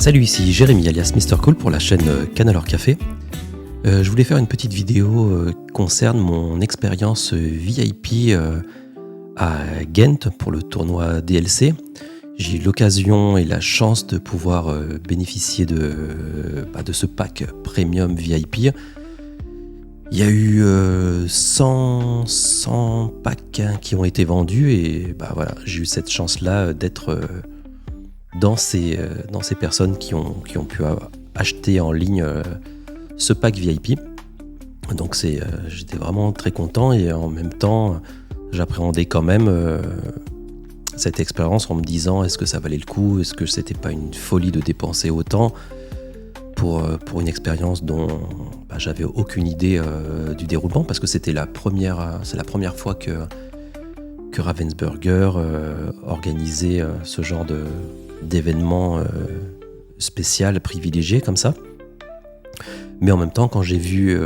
Salut, ici Jérémy alias Mr Cool pour la chaîne Canal Or Café. Je voulais faire une petite vidéo qui concerne mon expérience VIP à Ghent pour le tournoi DLC. J'ai eu l'occasion et la chance de pouvoir bénéficier de ce pack Premium VIP. Il y a eu 100 packs qui ont été vendus et voilà, j'ai eu cette chance-là d'être dans ces personnes qui ont pu acheter en ligne ce pack VIP. Donc j'étais vraiment très content et en même temps j'appréhendais quand même cette expérience en me disant est-ce que ça valait le coup, est-ce que c'était pas une folie de dépenser autant pour une expérience dont j'avais aucune idée du déroulement, parce que c'est la première fois que Ravensburger organisait ce genre d'événement spécial, privilégié comme ça. Mais en même temps, quand j'ai vu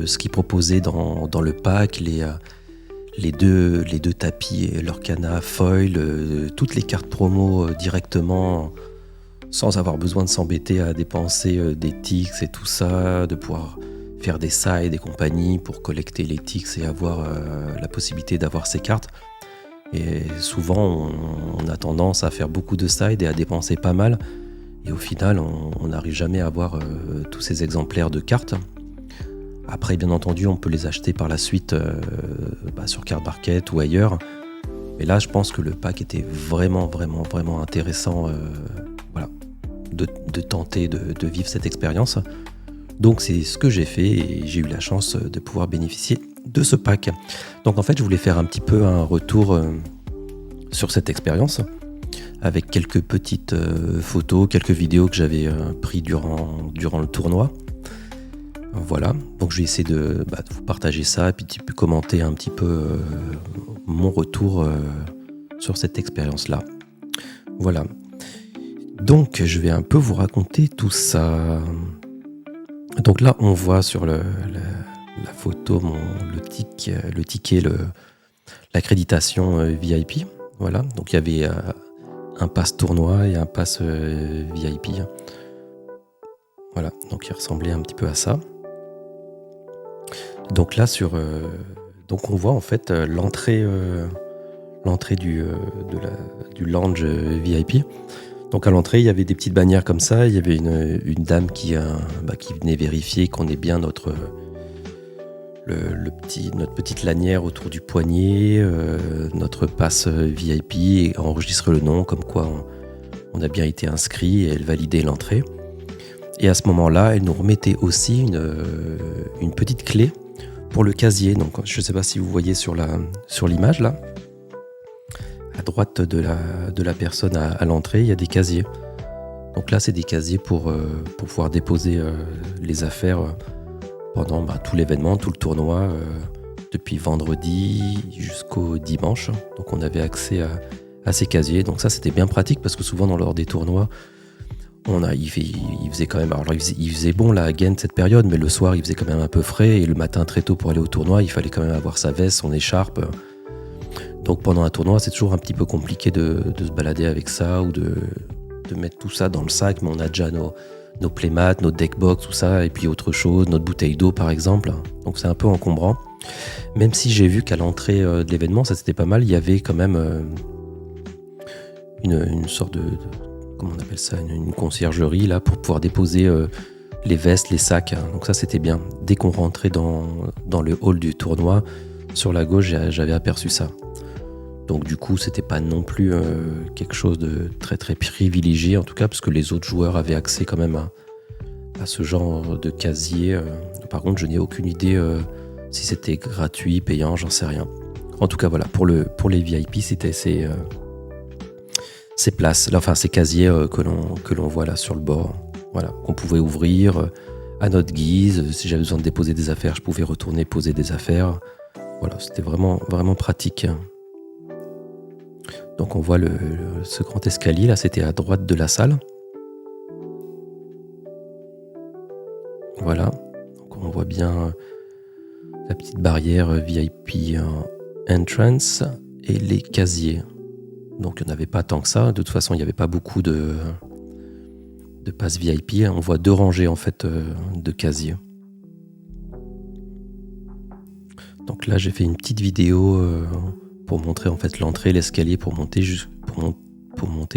ce qu'ils proposaient dans le pack, les deux tapis, leur canne foil, toutes les cartes promo directement, sans avoir besoin de s'embêter à dépenser des ticks et tout ça, de pouvoir faire des sides et compagnie pour collecter les ticks et avoir la possibilité d'avoir ces cartes. Et souvent, on a tendance à faire beaucoup de sides et à dépenser pas mal. Et au final, on n'arrive jamais à avoir tous ces exemplaires de cartes. Après, bien entendu, on peut les acheter par la suite sur Card Market ou ailleurs. Et là, je pense que le pack était vraiment intéressant de tenter de vivre cette expérience. Donc, c'est ce que j'ai fait et j'ai eu la chance de pouvoir bénéficier de ce pack. Donc, en fait, je voulais faire un petit peu un retour sur cette expérience avec quelques petites photos, quelques vidéos que j'avais prises durant le tournoi. Voilà, donc je vais essayer de vous partager ça et puis commenter un petit peu mon retour sur cette expérience-là. Voilà, donc je vais un peu vous raconter tout ça. Donc là, on voit sur la photo le ticket, l'accréditation VIP. Voilà, donc il y avait un pass tournoi et un pass VIP. Voilà, donc il ressemblait un petit peu à ça. Donc là, donc on voit en fait l'entrée du lounge VIP. Donc à l'entrée, il y avait des petites bannières comme ça. Il y avait une dame qui venait vérifier qu'on ait bien notre petite lanière autour du poignet, notre passe VIP, et enregistrer le nom comme quoi on a bien été inscrit, et elle validait l'entrée. Et à ce moment-là, elle nous remettait aussi une petite clé pour le casier. Donc je ne sais pas si vous voyez sur l'image là, à droite de la personne à l'entrée, il y a des casiers. Donc là, c'est des casiers pour pouvoir déposer les affaires pendant tout l'événement, tout le tournoi, depuis vendredi jusqu'au dimanche. Donc on avait accès à ces casiers. Donc ça, c'était bien pratique parce que souvent lors des tournois, il faisait quand même. Alors il faisait bon là à Ghent cette période, mais le soir il faisait quand même un peu frais, et le matin très tôt pour aller au tournoi, il fallait quand même avoir sa veste, son écharpe. Donc pendant un tournoi, c'est toujours un petit peu compliqué de se balader avec ça ou de mettre tout ça dans le sac, mais on a déjà nos playmats, nos deckbox, tout ça, et puis autre chose, notre bouteille d'eau par exemple. Donc c'est un peu encombrant. Même si j'ai vu qu'à l'entrée de l'événement, ça c'était pas mal, il y avait quand même une sorte de comment on appelle ça, une conciergerie là pour pouvoir déposer les vestes, les sacs. Donc ça c'était bien. Dès qu'on rentrait dans le hall du tournoi, sur la gauche, j'avais aperçu ça. Donc du coup, c'était pas non plus quelque chose de très très privilégié, en tout cas, parce que les autres joueurs avaient accès quand même à ce genre de casier. Par contre, je n'ai aucune idée si c'était gratuit, payant, j'en sais rien. En tout cas, voilà, pour les VIP, c'était ces places, enfin ces casiers que l'on voit là sur le bord, voilà, qu'on pouvait ouvrir à notre guise. Si j'avais besoin de déposer des affaires, je pouvais retourner poser des affaires. Voilà, c'était vraiment pratique. Donc on voit ce grand escalier là, c'était à droite de la salle. Voilà, donc on voit bien la petite barrière VIP entrance et les casiers. Donc il n'y en avait pas tant que ça. De toute façon, il n'y avait pas beaucoup de de pass VIP. On voit 2 rangées en fait de casiers. Donc là, j'ai fait une petite vidéo pour montrer en fait l'entrée, l'escalier pour monter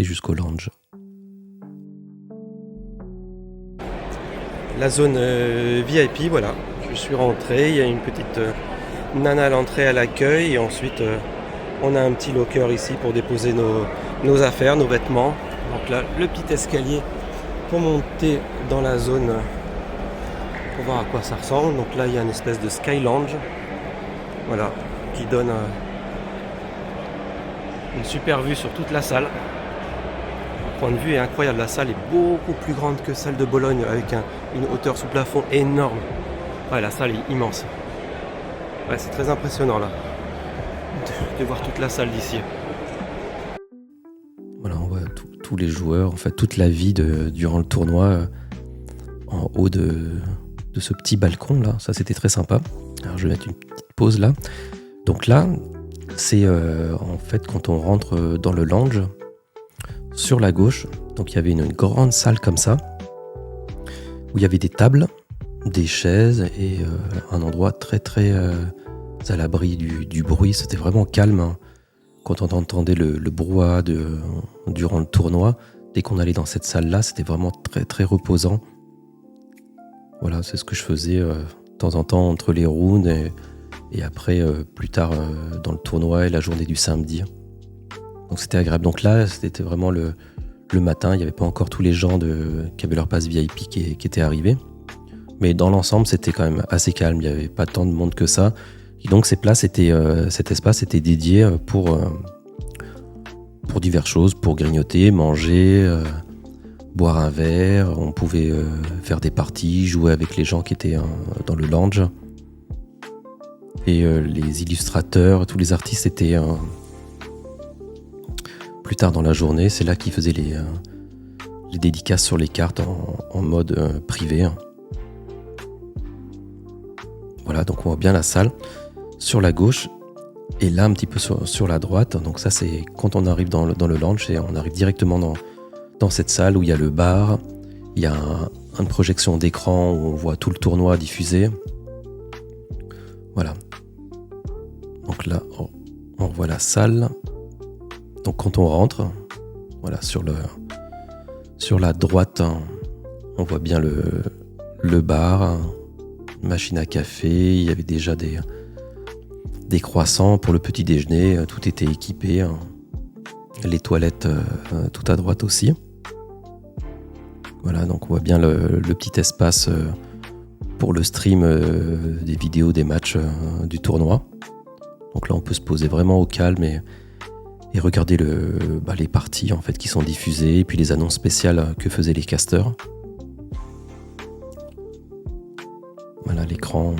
jusqu'au lounge. La zone VIP, voilà. Je suis rentré, il y a une petite nana à l'entrée à l'accueil et ensuite on a un petit locker ici pour déposer nos affaires, nos vêtements. Donc là, le petit escalier pour monter dans la zone pour voir à quoi ça ressemble. Donc là, il y a une espèce de Sky Lounge, voilà, qui donne une super vue sur toute la salle. Le point de vue est incroyable, la salle est beaucoup plus grande que celle de Bologne avec une hauteur sous plafond énorme. Ouais, la salle est immense. Ouais, c'est très impressionnant là de voir toute la salle d'ici. Voilà, on voit tous les joueurs, en fait toute la vie durant le tournoi en haut de ce petit balcon là. Ça c'était très sympa. Alors je vais mettre une petite pause là. Donc là, c'est en fait quand on rentre dans le lounge, sur la gauche, donc il y avait une grande salle comme ça, où il y avait des tables, des chaises et un endroit très très à l'abri du bruit. C'était vraiment calme hein. Quand on entendait le brouhaha durant le tournoi, dès qu'on allait dans cette salle là, c'était vraiment très très reposant. Voilà, c'est ce que je faisais de temps en temps entre les rounds et après plus tard dans le tournoi et la journée du samedi. Donc c'était agréable. Donc là, c'était vraiment le matin. Il n'y avait pas encore tous les gens qui avaient leur passe VIP qui étaient arrivés. Mais dans l'ensemble, c'était quand même assez calme. Il n'y avait pas tant de monde que ça. Et donc cet espace était dédié pour diverses choses, pour grignoter, manger, boire un verre. On pouvait faire des parties, jouer avec les gens qui étaient dans le lounge. Et les illustrateurs, tous les artistes étaient... plus tard dans la journée, c'est là qu'ils faisaient les dédicaces sur les cartes en mode privé. Voilà, donc on voit bien la salle sur la gauche et là un petit peu sur la droite. Donc ça c'est quand on arrive dans le lounge et on arrive directement dans cette salle où il y a le bar, il y a une projection d'écran où on voit tout le tournoi diffusé. Voilà. Donc là on voit la salle. Donc quand on rentre, voilà, sur la droite, on voit bien le bar, machine à café, il y avait déjà des croissants pour le petit déjeuner, tout était équipé, les toilettes tout à droite aussi. Voilà, donc on voit bien le petit espace pour le stream des vidéos des matchs du tournoi. Donc là on peut se poser vraiment au calme et regarder les parties en fait qui sont diffusées et puis les annonces spéciales que faisaient les casteurs. Voilà l'écran,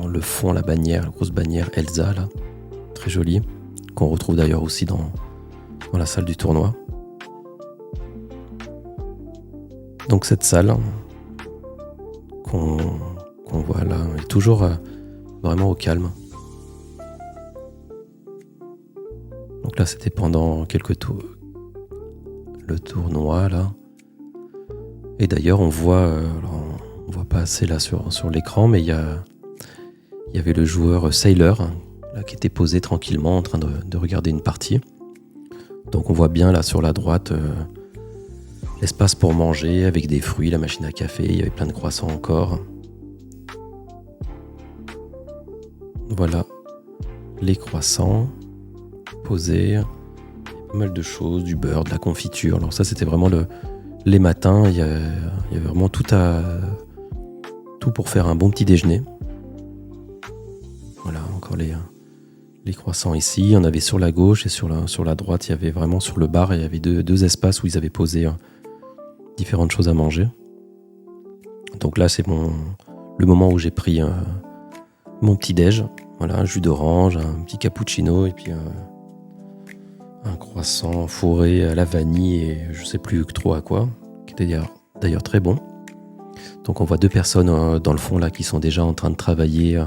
le fond, la bannière, la grosse bannière Elsa là, très jolie, qu'on retrouve d'ailleurs aussi dans la salle du tournoi. Donc cette salle qu'on voit là est toujours vraiment au calme. Donc là, c'était pendant quelques tours, le tournoi là. Et d'ailleurs, on voit pas assez là sur l'écran, mais il y avait le joueur Sailor là, qui était posé tranquillement en train de regarder une partie. Donc on voit bien là sur la droite l'espace pour manger avec des fruits, la machine à café, il y avait plein de croissants encore. Voilà les croissants posés, pas mal de choses, du beurre, de la confiture. Alors ça c'était vraiment les matins, il y avait vraiment tout pour faire un bon petit déjeuner. Voilà, encore les croissants ici. Il y en avait sur la gauche et sur la droite, il y avait vraiment sur le bar, il y avait deux espaces où ils avaient posé différentes choses à manger. Donc là, c'est le moment où j'ai pris mon petit déj. Voilà, un jus d'orange, un petit cappuccino et puis un croissant fourré à la vanille et je sais plus trop à quoi, qui était d'ailleurs très bon. Donc on voit deux personnes dans le fond là qui sont déjà en train de travailler.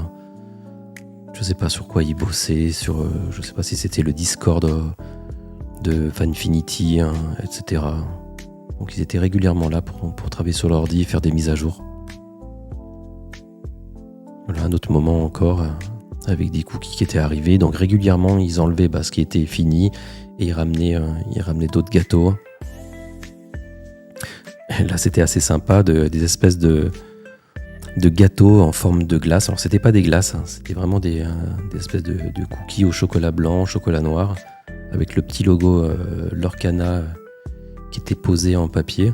Je sais pas sur quoi ils bossaient, je sais pas si c'était le Discord de Fanfinity, hein, etc. Donc ils étaient régulièrement là pour travailler sur l'ordi et faire des mises à jour. Voilà, un autre moment encore avec des cookies qui étaient arrivés. Donc régulièrement, ils enlevaient ce qui était fini et ils ramenaient d'autres gâteaux. Et là, c'était assez sympa, des espèces de gâteaux en forme de glace. Alors, c'était pas des glaces, hein, c'était vraiment des espèces de cookies au chocolat blanc, chocolat noir, avec le petit logo Lorcana qui était posé en papier.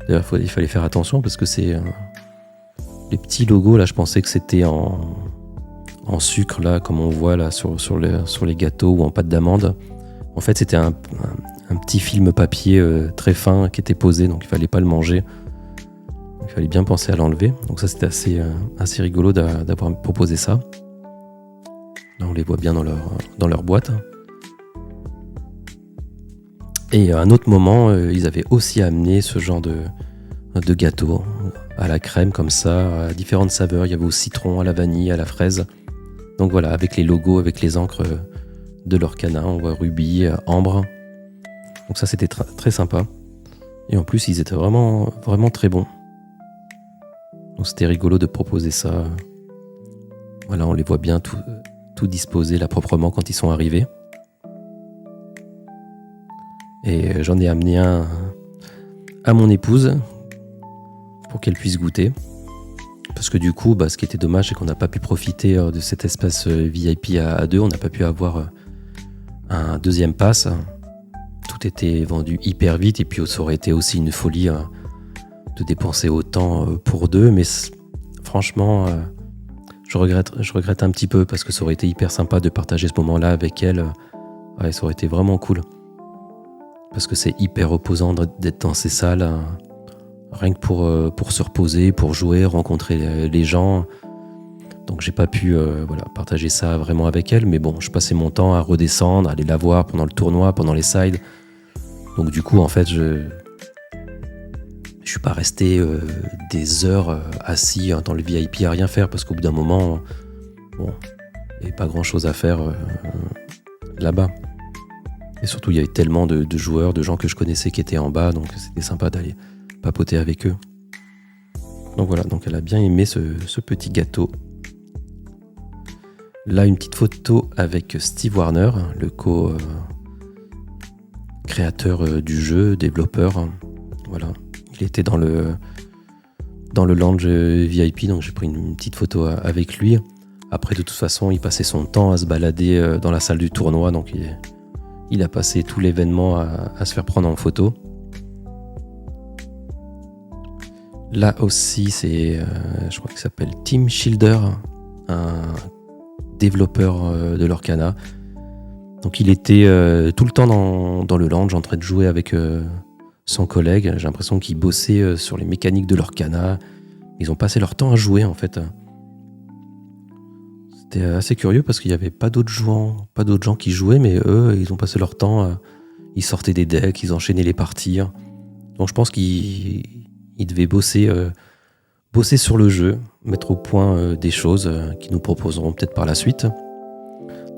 D'ailleurs, il fallait faire attention parce que c'est les petits logos là. Je pensais que c'était en sucre là, comme on voit là sur les gâteaux ou en pâte d'amande. En fait, c'était un petit film papier très fin qui était posé, donc il fallait pas le manger. Il fallait bien penser à l'enlever. Donc ça, c'était assez rigolo d'avoir proposé ça. Là, on les voit bien dans leur boîte. Et à un autre moment, ils avaient aussi amené ce genre de gâteau à la crème comme ça, à différentes saveurs. Il y avait au citron, à la vanille, à la fraise. Donc voilà, avec les logos, avec les encres de Lorcana, on voit rubis, ambre. Donc ça, c'était très sympa. Et en plus, ils étaient vraiment, vraiment très bons. Donc c'était rigolo de proposer ça. Voilà, on les voit bien tout disposé là proprement quand ils sont arrivés. Et j'en ai amené un à mon épouse pour qu'elle puisse goûter. Parce que du coup, ce qui était dommage, c'est qu'on n'a pas pu profiter de cet espace VIP à deux. On n'a pas pu avoir un deuxième pass. Tout était vendu hyper vite et puis ça aurait été aussi une folie de dépenser autant pour deux. Mais franchement, je regrette un petit peu parce que ça aurait été hyper sympa de partager ce moment-là avec elle. Ouais, ça aurait été vraiment cool. Parce que c'est hyper reposant d'être dans ces salles, rien que pour se reposer, pour jouer, rencontrer les gens. Donc j'ai pas pu partager ça vraiment avec elle, mais bon, je passais mon temps à redescendre, à aller la voir pendant le tournoi, pendant les sides. Donc du coup, en fait, je suis pas resté des heures assis dans le VIP à rien faire, parce qu'au bout d'un moment, il n'y avait pas grand chose à faire là-bas. Et surtout, il y avait tellement de joueurs, de gens que je connaissais qui étaient en bas, donc c'était sympa d'aller papoter avec eux. Donc voilà, donc elle a bien aimé ce petit gâteau. Là, une petite photo avec Steve Warner, le co-créateur du jeu, développeur. Voilà, il était dans le lounge VIP, donc j'ai pris une petite photo avec lui. Après, de toute façon, il passait son temps à se balader dans la salle du tournoi, donc il a passé tout l'événement à se faire prendre en photo. Là aussi, c'est, je crois qu'il s'appelle Tim Schilder, un développeur de Lorcana. Donc il était tout le temps dans le lounge en train de jouer avec son collègue. J'ai l'impression qu'ils bossaient sur les mécaniques de Lorcana. Ils ont passé leur temps à jouer en fait. C'était assez curieux parce qu'il n'y avait pas d'autres gens qui jouaient, mais eux, ils ont passé leur temps, ils sortaient des decks, ils enchaînaient les parties. Donc je pense qu'ils devaient bosser sur le jeu, mettre au point des choses qu'ils nous proposeront peut-être par la suite.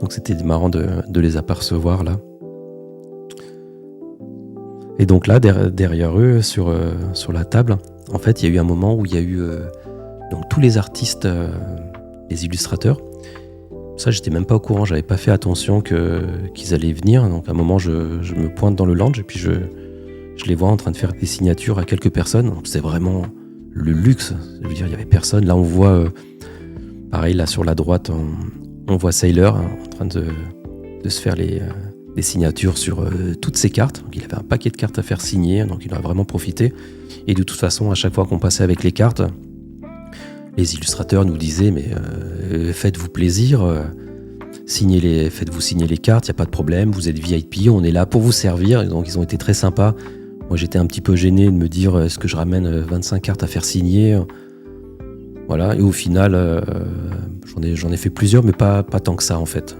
Donc c'était marrant de les apercevoir là. Et donc là, derrière eux, sur la table, en fait, il y a eu un moment où il y a eu donc tous les artistes, les illustrateurs. Ça, j'étais même pas au courant, j'avais pas fait attention qu'ils allaient venir. Donc à un moment, je me pointe dans le lounge et puis je les vois en train de faire des signatures à quelques personnes. Donc c'est vraiment le luxe. Je veux dire, il y avait personne. Là, on voit, pareil, là sur la droite, on voit Sailor en train de se faire des signatures sur toutes ses cartes. Donc, il avait un paquet de cartes à faire signer, donc il en a vraiment profité. Et de toute façon, à chaque fois qu'on passait avec les cartes, les illustrateurs nous disaient mais faites-vous plaisir, faites-vous signer les cartes, il n'y a pas de problème, vous êtes VIP, on est là pour vous servir. Et donc ils ont été très sympas. Moi j'étais un petit peu gêné de me dire est-ce que je ramène 25 cartes à faire signer. Voilà, et au final j'en ai fait plusieurs, mais pas tant que ça en fait.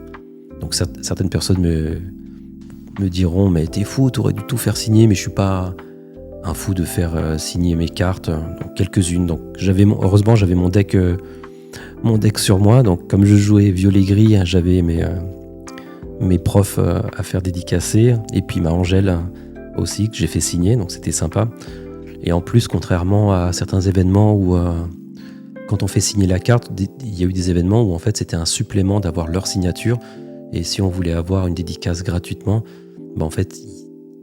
Donc certaines personnes me diront mais t'es fou, t'aurais dû tout faire signer, mais je suis pas un fou de faire signer mes cartes. Donc quelques-unes. Donc heureusement j'avais mon deck sur moi. Donc comme je jouais violet gris, j'avais mes profs à faire dédicacer, et puis ma Angèle aussi, que j'ai fait signer, donc c'était sympa. Et en plus, contrairement à certains événements où quand on fait signer la carte, il y a eu des événements où en fait c'était un supplément d'avoir leur signature, et si on voulait avoir une dédicace gratuitement, en fait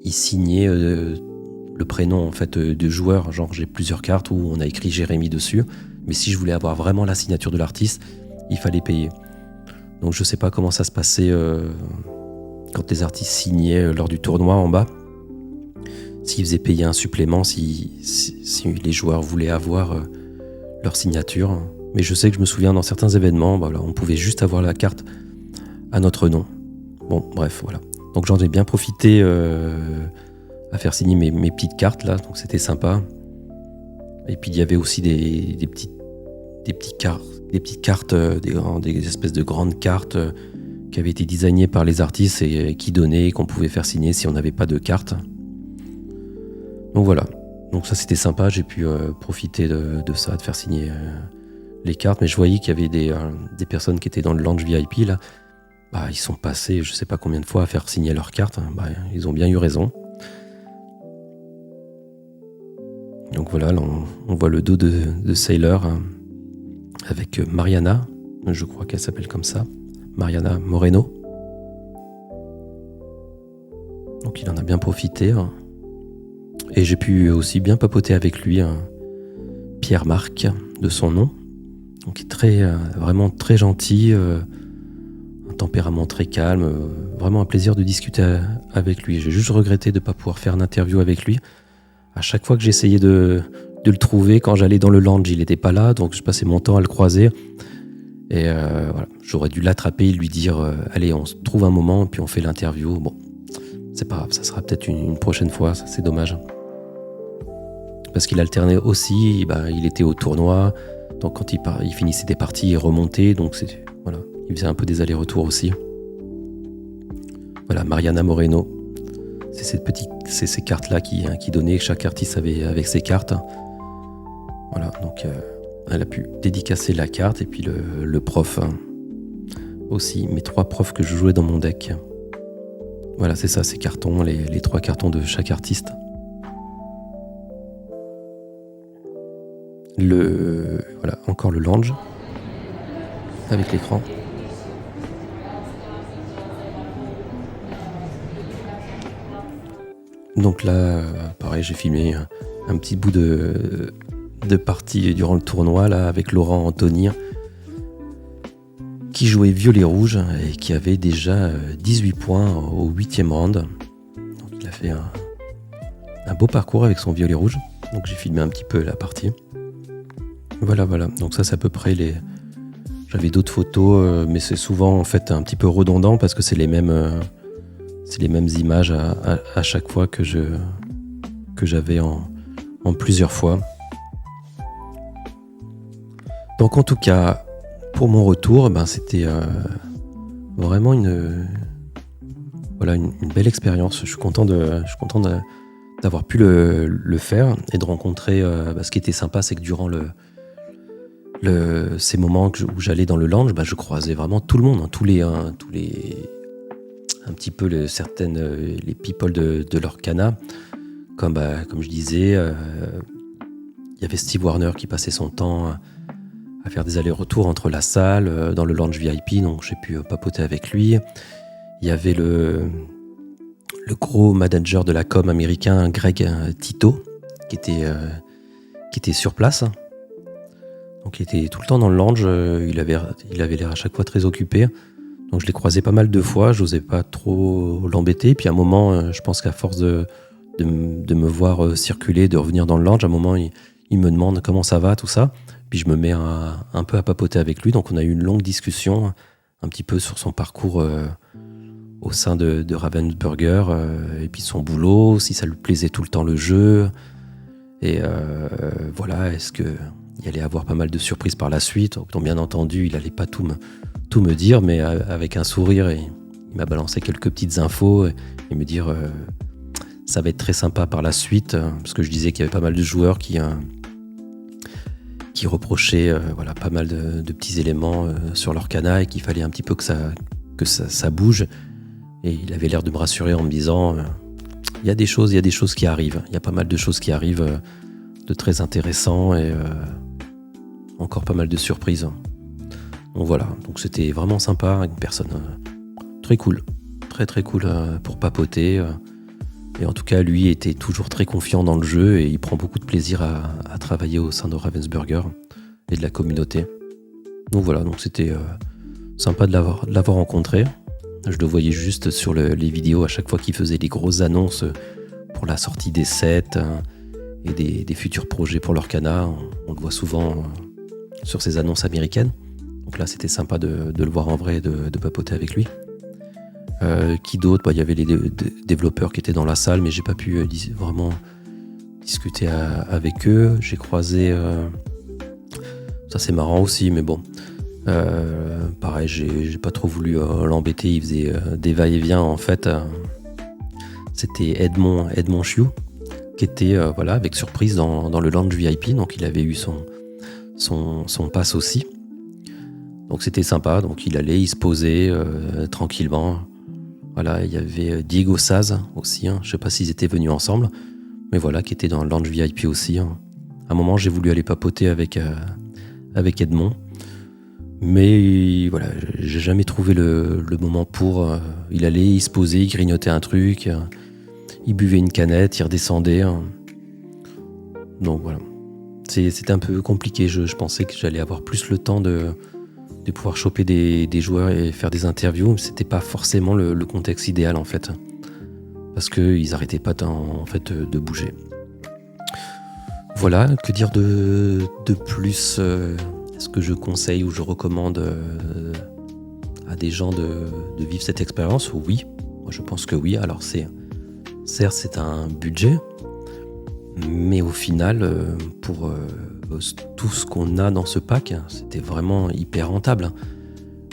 ils signaient le prénom en fait de joueur. Genre j'ai plusieurs cartes où on a écrit Jérémy dessus, mais si je voulais avoir vraiment la signature de l'artiste, il fallait payer. Donc je sais pas comment ça se passait quand les artistes signaient lors du tournoi en bas, s'ils faisaient payer un supplément si les joueurs voulaient avoir leur signature. Mais je sais que je me souviens dans certains événements, on pouvait juste avoir la carte à notre nom. Bon, bref, voilà. Donc j'en ai bien profité à faire signer mes petites cartes là, donc c'était sympa. Et puis il y avait aussi des petites cartes, des espèces de grandes cartes qui avaient été designées par les artistes et qui donnaient, qu'on pouvait faire signer si on n'avait pas de carte. Donc voilà. Donc ça c'était sympa, j'ai pu profiter de ça, de faire signer les cartes. Mais je voyais qu'il y avait des personnes qui étaient dans le lounge VIP là. Ils sont passés je sais pas combien de fois à faire signer leurs cartes. Ils ont bien eu raison. Donc voilà, là, on voit le dos de Sailor avec Mariana, je crois qu'elle s'appelle comme ça, Mariana Moreno. Donc il en a bien profité. Et j'ai pu aussi bien papoter avec lui, Pierre-Marc, de son nom. Donc vraiment très gentil, un tempérament très calme, vraiment un plaisir de discuter avec lui. J'ai juste regretté de ne pas pouvoir faire une interview avec lui. À chaque fois que j'essayais de le trouver, quand j'allais dans le lounge, il n'était pas là, donc je passais mon temps à le croiser. Et voilà, j'aurais dû l'attraper et lui dire allez, on se trouve un moment, puis on fait l'interview. Bon, c'est pas grave, ça sera peut-être une prochaine fois, ça, c'est dommage. Parce qu'il alternait aussi, il était au tournoi, donc quand il finissait des parties, il remontait, donc voilà, il faisait un peu des allers-retours aussi. Voilà, Mariana Moreno. C'est ces cartes-là qui donnaient, chaque artiste avait avec ses cartes. Voilà, donc elle a pu dédicacer la carte et puis le prof aussi, mes 3 profs que je jouais dans mon deck. Voilà, c'est ça, ces cartons, les 3 cartons de chaque artiste. Voilà, encore le lounge avec l'écran. Donc là, pareil, j'ai filmé un petit bout de partie durant le tournoi là, avec Laurent Anthony qui jouait violet-rouge et qui avait déjà 18 points au 8e round. Donc il a fait un beau parcours avec son violet-rouge. Donc j'ai filmé un petit peu la partie. Voilà. Donc ça c'est à peu près J'avais d'autres photos, mais c'est souvent en fait un petit peu redondant parce que c'est les mêmes images à chaque fois que j'avais en plusieurs fois. Donc en tout cas, pour mon retour, c'était vraiment une belle expérience. Je suis content d'avoir pu le faire et de rencontrer. Ce qui était sympa, c'est que durant ces moments où j'allais dans le lounge, je croisais vraiment tout le monde, tous les un petit peu les people de l'Orcana, comme je disais, il y avait Steve Warner qui passait son temps à faire des allers-retours entre la salle, dans le lounge VIP, donc j'ai pu papoter avec lui. Il y avait le gros manager de la com américain, Greg Tito, qui était sur place. Donc il était tout le temps dans le lounge, il avait l'air à chaque fois très occupé. Donc je l'ai croisé pas mal de fois, j'osais pas trop l'embêter. Puis à un moment, je pense qu'à force de me voir circuler, de revenir dans le lounge, à un moment, il me demande comment ça va, tout ça. Puis je me mets un peu à papoter avec lui. Donc on a eu une longue discussion, un petit peu sur son parcours au sein de Ravensburger, et puis son boulot, si ça lui plaisait tout le temps le jeu. Et voilà, est-ce qu'il allait avoir pas mal de surprises par la suite. Donc bien entendu, il allait pas tout me dire, mais avec un sourire, il m'a balancé quelques petites infos et me dire ça va être très sympa par la suite, parce que je disais qu'il y avait pas mal de joueurs qui reprochaient pas mal de petits éléments sur l'Orcana et qu'il fallait un petit peu que ça bouge. Et il avait l'air de me rassurer en me disant il y a des choses qui arrivent. Il y a pas mal de choses qui arrivent de très intéressant et encore pas mal de surprises. Donc voilà, donc c'était vraiment sympa, une personne très cool, très très cool pour papoter. Et en tout cas, lui était toujours très confiant dans le jeu et il prend beaucoup de plaisir à travailler au sein de Ravensburger et de la communauté. Donc voilà, donc c'était sympa de l'avoir rencontré. Je le voyais juste sur les vidéos à chaque fois qu'il faisait des grosses annonces pour la sortie des sets et des futurs projets pour l'Orcana. On le voit souvent sur ces annonces américaines. Donc là, c'était sympa de le voir en vrai et de papoter avec lui. Qui d'autre ? Il y avait les développeurs qui étaient dans la salle, mais j'ai pas pu vraiment discuter avec eux. J'ai croisé... ça c'est marrant aussi, mais bon. Pareil, j'ai pas trop voulu l'embêter. Il faisait des va-et-vient en fait. C'était Edmond Chiu qui était avec surprise dans le lounge VIP. Donc il avait eu son pass aussi. Donc c'était sympa. Donc il se posait tranquillement. Voilà, il y avait Diego Saz aussi. Je sais pas s'ils étaient venus ensemble, mais voilà, qui était dans le lounge VIP aussi. À un moment, j'ai voulu aller papoter avec Edmond. Mais voilà, j'ai jamais trouvé le moment pour. Il allait, il se posait, il grignotait un truc, il buvait une canette, il redescendait. Donc voilà, c'était un peu compliqué. Je pensais que j'allais avoir plus le temps de pouvoir choper des joueurs et faire des interviews. C'était pas forcément le contexte idéal en fait, parce qu'ils arrêtaient pas de bouger. Voilà, que dire de plus Est-ce que je conseille ou je recommande à des gens de vivre cette expérience ? Oui, moi je pense que oui. Alors certes c'est un budget, mais au final pour tout ce qu'on a dans ce pack, c'était vraiment hyper rentable.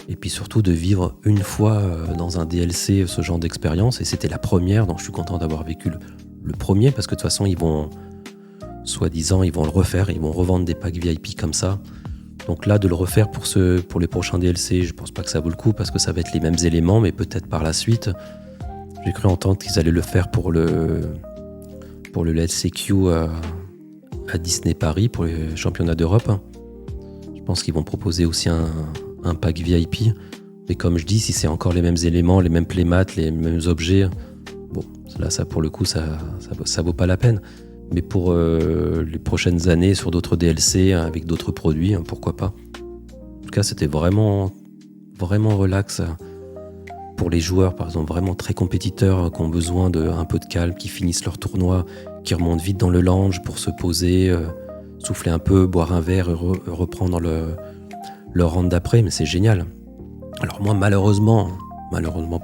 Et puis surtout de vivre une fois dans un DLC ce genre d'expérience, et c'était la première, donc je suis content d'avoir vécu le premier, parce que de toute façon ils vont le refaire, ils vont revendre des packs VIP comme ça. Donc là, de le refaire pour les prochains DLC, je pense pas que ça vaut le coup, parce que ça va être les mêmes éléments, mais peut-être par la suite. J'ai cru entendre qu'ils allaient le faire pour le LCQ à Disney Paris, pour les championnats d'Europe. Je pense qu'ils vont proposer aussi un pack VIP. Mais comme je dis, si c'est encore les mêmes éléments, les mêmes playmats, les mêmes objets, bon, là, ça pour le coup, ça vaut pas la peine. Mais pour les prochaines années, sur d'autres DLC, avec d'autres produits, pourquoi pas. En tout cas, c'était vraiment, vraiment relax. Pour les joueurs, par exemple, vraiment très compétiteurs, qui ont besoin d'un peu de calme, qui finissent leur tournoi, qui remontent vite dans le lounge pour se poser, souffler un peu, boire un verre et reprendre leur round d'après. Mais c'est génial. Alors moi, malheureusement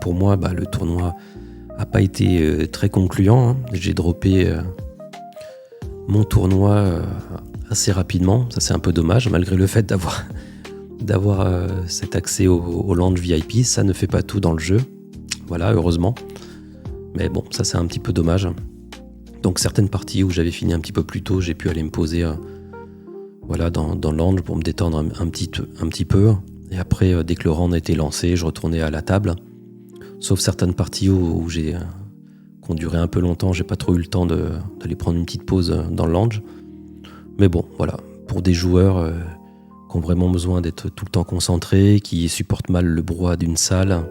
pour moi, le tournoi n'a pas été très concluant. J'ai droppé mon tournoi assez rapidement. Ça, c'est un peu dommage, malgré le fait d'avoir cet accès au lounge VIP. Ça ne fait pas tout dans le jeu. Voilà, heureusement. Mais bon, ça, c'est un petit peu dommage. Donc, certaines parties où j'avais fini un petit peu plus tôt, j'ai pu aller me poser dans le lounge pour me détendre un petit peu. Et après, dès que le round a été lancé, je retournais à la table. Sauf certaines parties où qui ont duré un peu longtemps, j'ai pas trop eu le temps d'aller prendre une petite pause dans le lounge. Mais bon, voilà, pour des joueurs qui ont vraiment besoin d'être tout le temps concentrés, qui supportent mal le brouhaha d'une salle,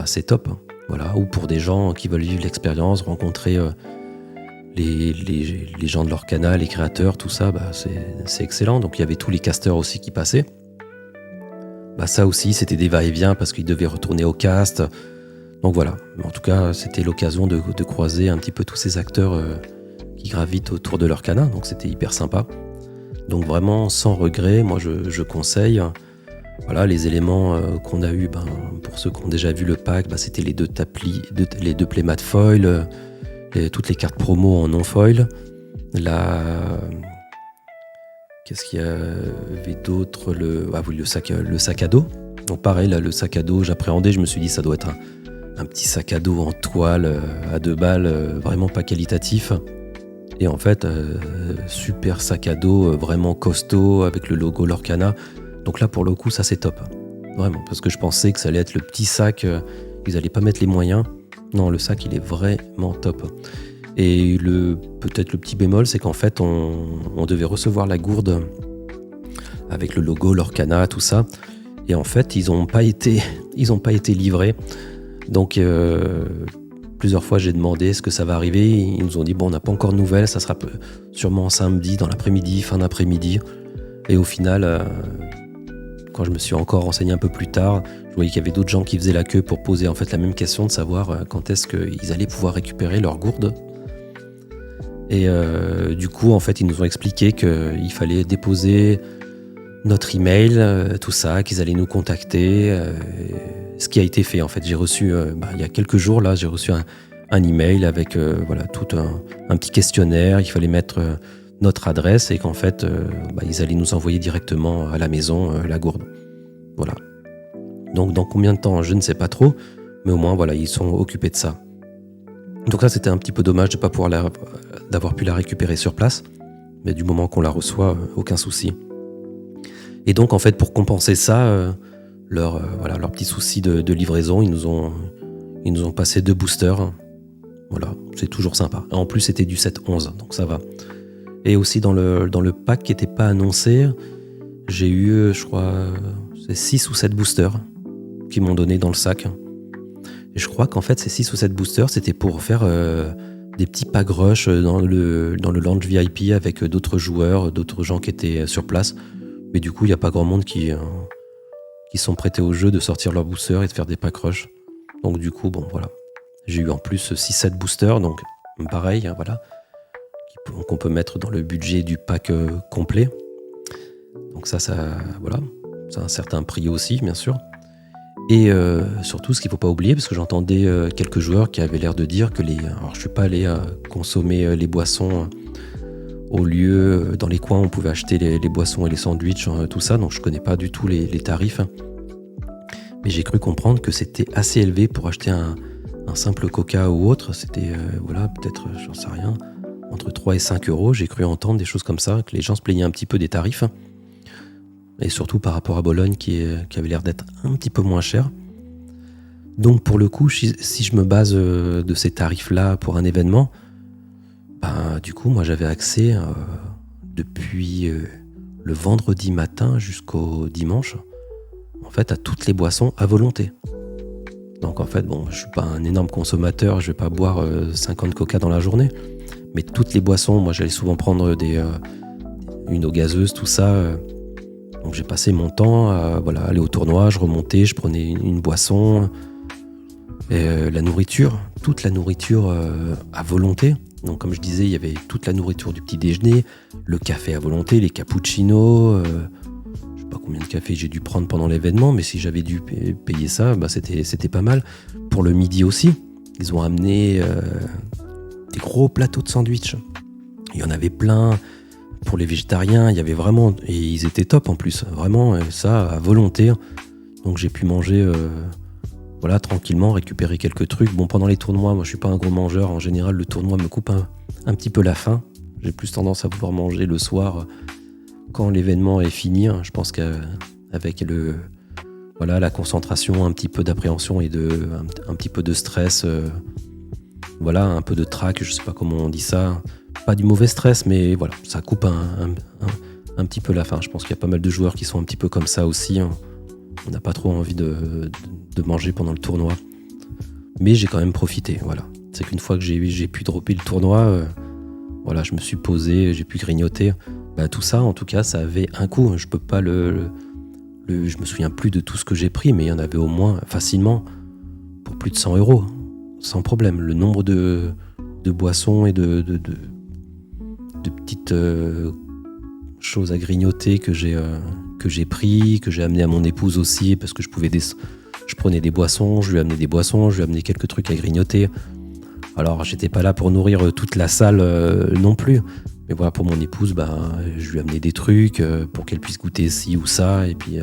c'est top. Voilà. Ou pour des gens qui veulent vivre l'expérience, rencontrer les gens de leur canal, les créateurs, tout ça, c'est excellent. Donc il y avait tous les casters aussi qui passaient. Ça aussi, c'était des va-et-vient parce qu'ils devaient retourner au cast. Donc voilà, en tout cas, c'était l'occasion de croiser un petit peu tous ces acteurs qui gravitent autour de leur cana, donc c'était hyper sympa. Donc vraiment, sans regret, moi je conseille. Voilà, les éléments qu'on a eu, pour ceux qui ont déjà vu le pack, c'était les deux playmats foil, toutes les cartes promo en non-foil. Qu'est-ce qu'il y avait d'autre ? Le sac à dos. Donc pareil, là, le sac à dos, j'appréhendais, je me suis dit ça doit être un petit sac à dos en toile à 2 balles, vraiment pas qualitatif. Et en fait, super sac à dos, vraiment costaud, avec le logo Lorcana. Donc là, pour le coup, ça c'est top. Vraiment, parce que je pensais que ça allait être le petit sac ils n'allaient pas mettre les moyens. Non, le sac, il est vraiment top. Et peut-être le petit bémol, c'est qu'en fait, on devait recevoir la gourde avec le logo, l'Orcana, tout ça. Et en fait, ils n'ont pas été livrés. Donc, plusieurs fois, j'ai demandé est-ce que ça va arriver. Ils nous ont dit, bon, on n'a pas encore de nouvelles, ça sera sûrement samedi, dans l'après-midi, fin d'après-midi. Et au final, quand je me suis encore renseigné un peu plus tard, je voyais qu'il y avait d'autres gens qui faisaient la queue pour poser en fait la même question de savoir quand est-ce qu'ils allaient pouvoir récupérer leur gourde. Et du coup, en fait, ils nous ont expliqué qu'il fallait déposer notre email, tout ça, qu'ils allaient nous contacter. Ce qui a été fait, en fait. J'ai reçu, il y a quelques jours, là, j'ai reçu un email avec tout un petit questionnaire. Il fallait mettre notre adresse et qu'en fait, ils allaient nous envoyer directement à la maison la gourde. Voilà. Donc, dans combien de temps, je ne sais pas trop, mais au moins, voilà, ils sont occupés de ça. Donc ça, c'était un petit peu dommage de ne pas pouvoir d'avoir pu la récupérer sur place, mais du moment qu'on la reçoit, aucun souci. Et donc, en fait, pour compenser ça, leur petit souci de livraison, ils nous ont passé 2 boosters. Voilà, c'est toujours sympa. En plus, c'était du 7-11, donc ça va. Et aussi, dans le pack qui n'était pas annoncé, j'ai eu, je crois, 6 ou 7 boosters qui m'ont donné dans le sac. Et je crois qu'en fait, ces 6 ou 7 boosters, c'était pour faire des petits pack rush dans le lounge VIP avec d'autres joueurs, d'autres gens qui étaient sur place. Mais du coup, il n'y a pas grand monde qui sont prêtés au jeu de sortir leurs boosters et de faire des pack rush. Donc du coup, bon, voilà. J'ai eu en plus 6-7 boosters, donc pareil, voilà, qu'on peut mettre dans le budget du pack complet. Donc ça, voilà, c'est un certain prix aussi, bien sûr. Et surtout, ce qu'il ne faut pas oublier, parce que j'entendais quelques joueurs qui avaient l'air de dire que alors je ne suis pas allé consommer les boissons au lieu, dans les coins, on pouvait acheter les boissons et les sandwichs, tout ça, donc je ne connais pas du tout les tarifs. Mais j'ai cru comprendre que c'était assez élevé pour acheter un simple coca ou autre. C'était, peut-être, j'en sais rien, entre 3 et 5 euros. J'ai cru entendre des choses comme ça, que les gens se plaignaient un petit peu des tarifs. Et surtout par rapport à Bologne, qui avait l'air d'être un petit peu moins cher. Donc pour le coup, si je me base de ces tarifs-là pour un événement, du coup, moi j'avais accès depuis le vendredi matin jusqu'au dimanche, en fait, à toutes les boissons à volonté. Donc en fait, bon, je suis pas un énorme consommateur, je vais pas boire 50 coca dans la journée, mais toutes les boissons, moi j'allais souvent prendre une eau gazeuse, tout ça. Donc j'ai passé mon temps à aller au tournoi, je remontais, je prenais une boisson, la nourriture, toute la nourriture à volonté. Donc comme je disais, il y avait toute la nourriture du petit déjeuner, le café à volonté, les cappuccinos, je sais pas combien de café j'ai dû prendre pendant l'événement, mais si j'avais dû payer ça, c'était pas mal. Pour le midi aussi, ils ont amené des gros plateaux de sandwich. Il y en avait plein. Pour les végétariens, il y avait vraiment... Et ils étaient top en plus, vraiment, ça à volonté. Donc j'ai pu manger... tranquillement, récupérer quelques trucs. Bon, pendant les tournois, moi je suis pas un gros mangeur. En général, le tournoi me coupe un petit peu la faim. J'ai plus tendance à vouloir manger le soir quand l'événement est fini. Je pense qu'avec la concentration, un petit peu d'appréhension et un petit peu de stress, un peu de trac, je sais pas comment on dit ça. Pas du mauvais stress, mais voilà, ça coupe un petit peu la faim. Je pense qu'il y a pas mal de joueurs qui sont un petit peu comme ça aussi. On n'a pas trop envie de manger pendant le tournoi. Mais j'ai quand même profité, voilà. C'est qu'une fois que j'ai pu dropper le tournoi, je me suis posé, j'ai pu grignoter. Tout ça, en tout cas, ça avait un coût. Je peux pas je me souviens plus de tout ce que j'ai pris, mais il y en avait au moins, facilement, pour plus de 100 euros. Sans problème. Le nombre de boissons et de petites choses à grignoter que j'ai pris, que j'ai amené à mon épouse aussi, parce que je prenais des boissons, je lui amenais des boissons, je lui amenais quelques trucs à grignoter. Alors j'étais pas là pour nourrir toute la salle non plus, mais voilà, pour mon épouse, je lui amenais des trucs pour qu'elle puisse goûter ci ou ça, et puis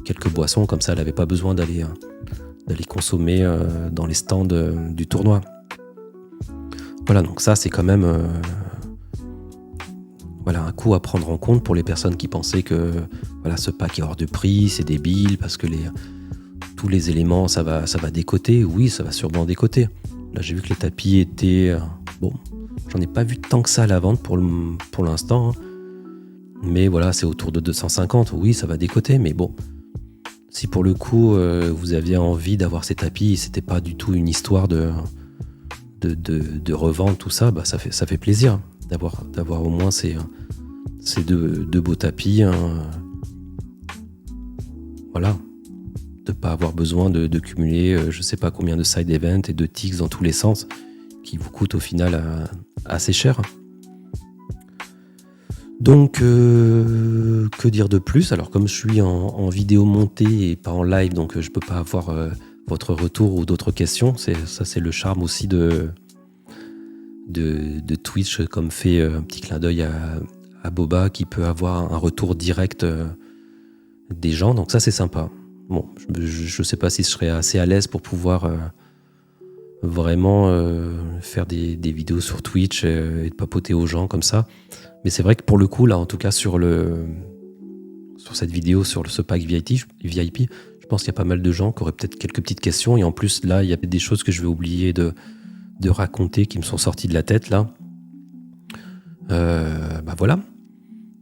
quelques boissons, comme ça elle avait pas besoin d'aller consommer dans les stands du tournoi. Voilà, donc ça c'est quand même un coût à prendre en compte pour les personnes qui pensaient que ce pack est hors de prix, c'est débile, parce que tous les éléments, ça va décoter. Oui, ça va sûrement décoter. Là, j'ai vu que les tapis étaient... bon, j'en ai pas vu tant que ça à la vente pour l'instant. Hein. Mais voilà, c'est autour de 250. Oui, ça va décoter, mais bon. Si pour le coup, vous aviez envie d'avoir ces tapis, c'était pas du tout une histoire de revendre, tout ça, bah ça fait plaisir d'avoir au moins ces deux beaux tapis. Hein. Voilà. De pas avoir besoin de cumuler je sais pas combien de side events et de tics dans tous les sens qui vous coûtent au final assez cher. Donc que dire de plus? Alors comme je suis en vidéo montée et pas en live, donc je peux pas avoir votre retour ou d'autres questions. C'est le charme aussi de Twitch, comme fait un petit clin d'œil à Boba qui peut avoir un retour direct des gens, donc ça c'est sympa. Bon, je sais pas si je serais assez à l'aise pour pouvoir vraiment faire des vidéos sur Twitch et de papoter aux gens comme ça. Mais c'est vrai que pour le coup, là, en tout cas sur cette vidéo, sur ce pack VIP, je pense qu'il y a pas mal de gens qui auraient peut-être quelques petites questions. Et en plus, là, il y a peut-être des choses que je vais oublier de raconter qui me sont sorties de la tête, là. Bah voilà.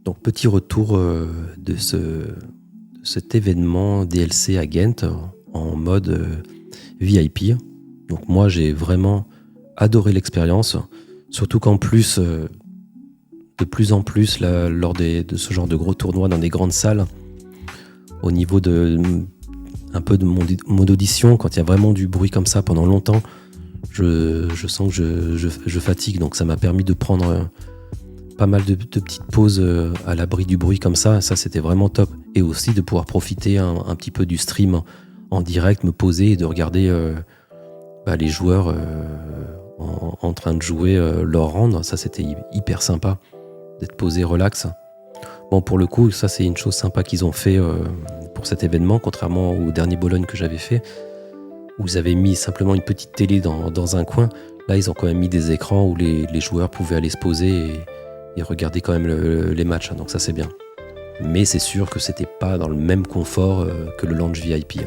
Donc, petit retour de cet événement DLC à Ghent en mode VIP. Donc moi j'ai vraiment adoré l'expérience, surtout qu'en plus, de plus en plus, là, lors de ce genre de gros tournois dans des grandes salles, au niveau un peu de mon audition, quand il y a vraiment du bruit comme ça pendant longtemps, je sens que je fatigue, donc ça m'a permis de prendre pas mal de petites pauses à l'abri du bruit comme ça c'était vraiment top. Et aussi de pouvoir profiter un petit peu du stream en direct, me poser et de regarder les joueurs en train de jouer leur round. Ça c'était hyper sympa d'être posé relax. Bon, pour le coup, ça c'est une chose sympa qu'ils ont fait pour cet événement, contrairement au dernier Bologne que j'avais fait, où ils avaient mis simplement une petite télé dans un coin. Là ils ont quand même mis des écrans où les joueurs pouvaient aller se poser et regarder quand même les matchs, donc ça c'est bien. Mais c'est sûr que c'était pas dans le même confort que le lounge VIP.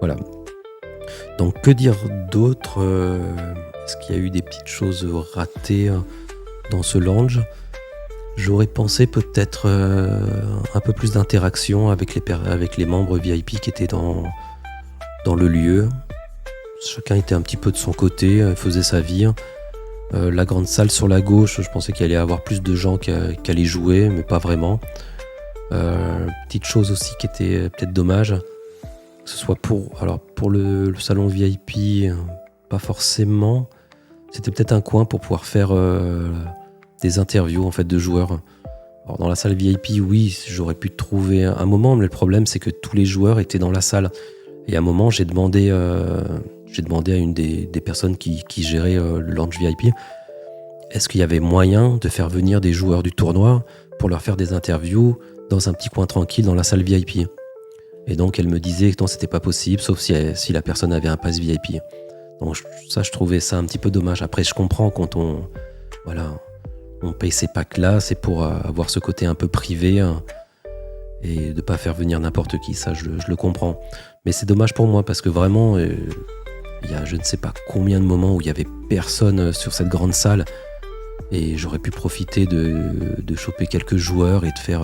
Voilà. Donc que dire d'autre? Est-ce qu'il y a eu des petites choses ratées dans ce lounge? J'aurais pensé peut-être un peu plus d'interaction avec les membres VIP qui étaient dans le lieu. Chacun était un petit peu de son côté, faisait sa vie. La grande salle sur la gauche, je pensais qu'il allait y avoir plus de gens qui allaient jouer, mais pas vraiment. Petite chose aussi qui était peut-être dommage, que ce soit pour le salon VIP, pas forcément. C'était peut-être un coin pour pouvoir faire des interviews en fait de joueurs. Alors dans la salle VIP, oui, j'aurais pu trouver un moment, mais le problème c'est que tous les joueurs étaient dans la salle. Et à un moment, j'ai demandé à une des personnes qui gérait le lounge VIP, est-ce qu'il y avait moyen de faire venir des joueurs du tournoi pour leur faire des interviews dans un petit coin tranquille dans la salle VIP. Et donc elle me disait que non, c'était pas possible, sauf si la personne avait un pass VIP. Donc je trouvais ça un petit peu dommage. Après, je comprends quand on paye ces packs-là, c'est pour avoir ce côté un peu privé et de pas faire venir n'importe qui. Ça, je le comprends. Mais c'est dommage pour moi parce que vraiment, il y a je ne sais pas combien de moments où il y avait personne sur cette grande salle et j'aurais pu profiter de choper quelques joueurs et de faire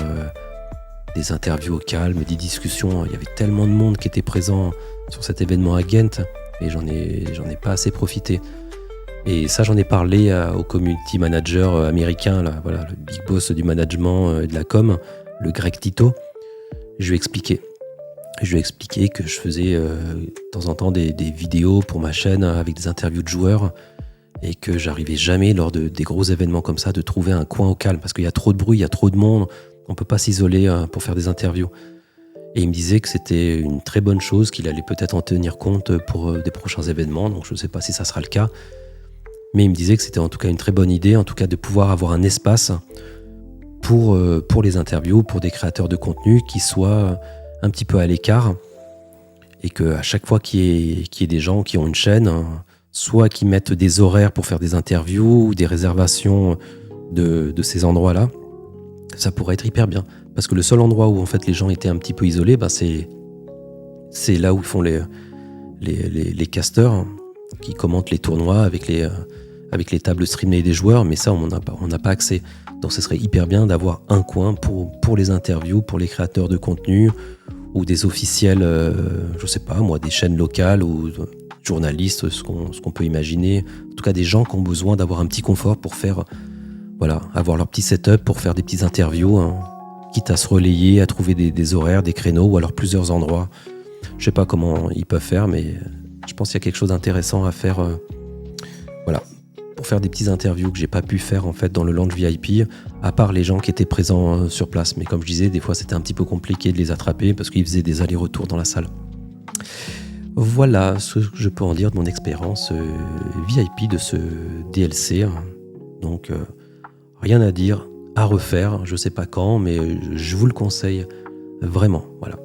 des interviews au calme, des discussions. Il y avait tellement de monde qui était présent sur cet événement à Ghent et j'en ai pas assez profité. Et ça, j'en ai parlé au community manager américain, là, voilà, le big boss du management et de la com, le Greg Tito. Je lui ai expliqué que je faisais de temps en temps des vidéos pour ma chaîne avec des interviews de joueurs et que j'arrivais jamais lors des gros événements comme ça de trouver un coin au calme parce qu'il y a trop de bruit, il y a trop de monde, on peut pas s'isoler pour faire des interviews. Et il me disait que c'était une très bonne chose, qu'il allait peut-être en tenir compte pour des prochains événements, donc je ne sais pas si ça sera le cas. Mais il me disait que c'était en tout cas une très bonne idée, en tout cas de pouvoir avoir un espace pour les interviews, pour des créateurs de contenu qui soient un petit peu à l'écart et qu'à chaque fois qu'il y ait des gens qui ont une chaîne, soit qui mettent des horaires pour faire des interviews ou des réservations de ces endroits-là, ça pourrait être hyper bien. Parce que le seul endroit où en fait les gens étaient un petit peu isolés, c'est C'est là où font les casters qui commentent les tournois avec les tables streamées des joueurs, mais ça, on n'a pas accès. Donc ce serait hyper bien d'avoir un coin pour les interviews, pour les créateurs de contenu, ou des officiels, je sais pas moi, des chaînes locales, ou journalistes, ce qu'on peut imaginer. En tout cas, des gens qui ont besoin d'avoir un petit confort pour faire, voilà, avoir leur petit setup pour faire des petites interviews, hein, quitte à se relayer, à trouver des horaires, des créneaux, ou alors plusieurs endroits. Je sais pas comment ils peuvent faire, mais je pense qu'il y a quelque chose d'intéressant à faire, voilà, pour faire des petites interviews que j'ai pas pu faire en fait dans le lounge VIP, à part les gens qui étaient présents sur place. Mais comme je disais, des fois c'était un petit peu compliqué de les attraper parce qu'ils faisaient des allers-retours dans la salle. Voilà ce que je peux en dire de mon expérience VIP de ce DLC. Donc rien à dire, à refaire, je sais pas quand, mais je vous le conseille vraiment. Voilà.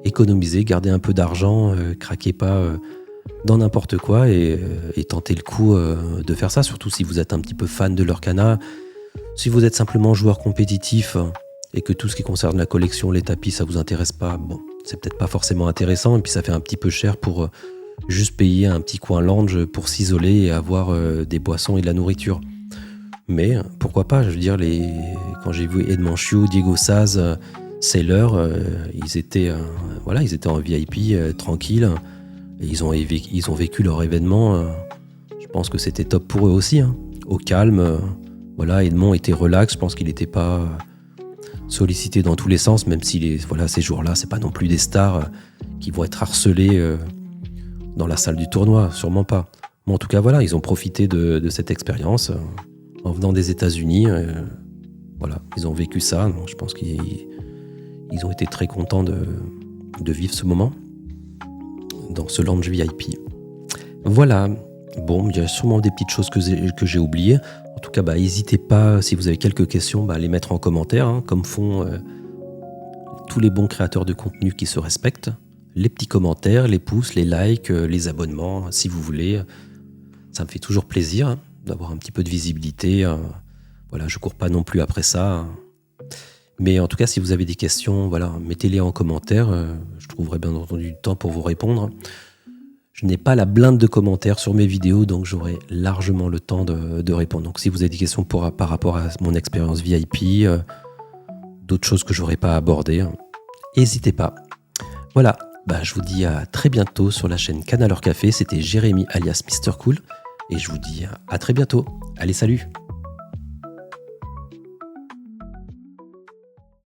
Économisez, gardez un peu d'argent, craquez pas dans n'importe quoi et tentez le coup de faire ça, surtout si vous êtes un petit peu fan de Lorcana. Si vous êtes simplement joueur compétitif et que tout ce qui concerne la collection, les tapis, ça vous intéresse pas, bon, c'est peut-être pas forcément intéressant, et puis ça fait un petit peu cher pour juste payer un petit coin lounge pour s'isoler et avoir des boissons et de la nourriture. Mais pourquoi pas, je veux dire, quand j'ai vu Edmond Chiu, Diego Saz, Sailor, ils étaient en VIP tranquille, et ils ont vécu leur événement. Je pense que c'était top pour eux aussi, hein. Au calme. Voilà, Edmond était relax, je pense qu'il n'était pas sollicité dans tous les sens, même si ces jours-là, c'est pas non plus des stars qui vont être harcelés dans la salle du tournoi, sûrement pas. Mais en tout cas, voilà, ils ont profité de cette expérience en venant des États-Unis. Voilà, ils ont vécu ça, donc je pense qu'ils ont été très contents de vivre ce moment dans ce lounge VIP. Voilà, bon, il y a sûrement des petites choses que j'ai oubliées. En tout cas, n'hésitez pas, si vous avez quelques questions, à les mettre en commentaire, hein, comme font tous les bons créateurs de contenu qui se respectent. Les petits commentaires, les pouces, les likes, les abonnements, si vous voulez. Ça me fait toujours plaisir d'avoir un petit peu de visibilité. Voilà, je cours pas non plus après ça. Mais en tout cas, si vous avez des questions, voilà, mettez-les en commentaire. Je trouverai bien entendu du temps pour vous répondre. Je n'ai pas la blinde de commentaires sur mes vidéos, donc j'aurai largement le temps de répondre. Donc si vous avez des questions par rapport à mon expérience VIP, d'autres choses que je n'aurais pas abordées, n'hésitez pas. Voilà, je vous dis à très bientôt sur la chaîne Canal Or Café. C'était Jérémy alias Mr Cool. Et je vous dis à très bientôt. Allez, salut!